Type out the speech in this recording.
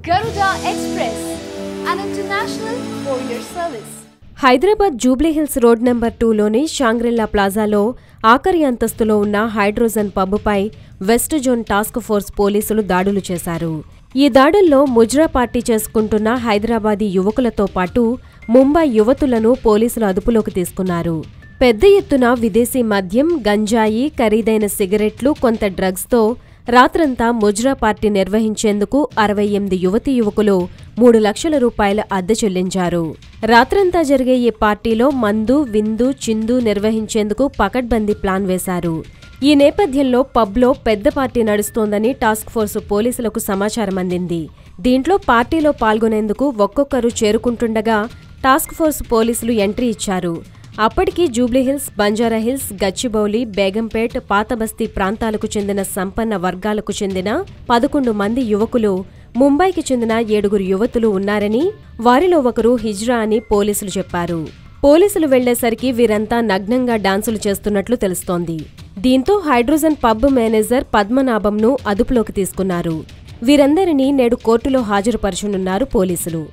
Garuda Express, an international courier service. Hyderabad Jubilee Hills road number 2లోని Shangrila ప్లాజాలో ఆఖరి అంతస్తులో ఉన్న హైడ్రోజన్ పబ్పై వెస్ట్ జోన్ టాస్క్ ఫోర్స్ పోలీసులు దాడులు చేశారు. ఈ దాడుల్లో ముజ్రా పార్టీ చేసుకుంటున్న హైదరాబాదీ యువకులతో పాటు ముంబై యువతులను పోలీసులు అదుపులోకి తీసుకున్నారు. పెద్ద ఎత్తున విదేశీ మద్యం, గంజాయి, ఖరీదైన సిగరెట్లు, కొంత డ్రగ్స్తో రాత్రంతా ముజ్రా పార్టీ నిర్వహించేందుకు 68 యువతీ యువకులు 3 లక్షల రూపాయల అద్దె చెల్లించారు. రాత్రంతా జరిగే ఈ పార్టీలో మందు, విందు, చిందు నిర్వహించేందుకు పకడ్బందీ ప్లాన్ వేశారు. ఈ నేపథ్యంలో పబ్లో పెద్ద పార్టీ నడుస్తోందని టాస్క్ ఫోర్సు పోలీసులకు సమాచారం అందింది. దీంట్లో పార్టీలో పాల్గొనేందుకు ఒక్కొక్కరు చేరుకుంటుండగా టాస్క్ ఫోర్స్ పోలీసులు ఎంట్రీ ఇచ్చారు. అప్పటికి జూబ్లీహిల్స్, బంజారాహిల్స్, గచ్చిబౌలి, బేగంపేట్, పాతబస్తీ ప్రాంతాలకు చెందిన సంపన్న వర్గాలకు చెందిన 11 మంది యువకులు, ముంబైకి చెందిన 7 యువతులు ఉన్నారని, వారిలో ఒకరు హిజ్రా అని పోలీసులు చెప్పారు. పోలీసులు వెళ్లేసరికి వీరంతా నగ్నంగా డాన్సులు చేస్తున్నట్లు తెలుస్తోంది. దీంతో హైడ్రోజన్ పబ్ మేనేజర్ పద్మనాభంను అదుపులోకి తీసుకున్నారు. వీరందరినీ నేడు కోర్టులో హాజరుపరచనున్నారు పోలీసులు.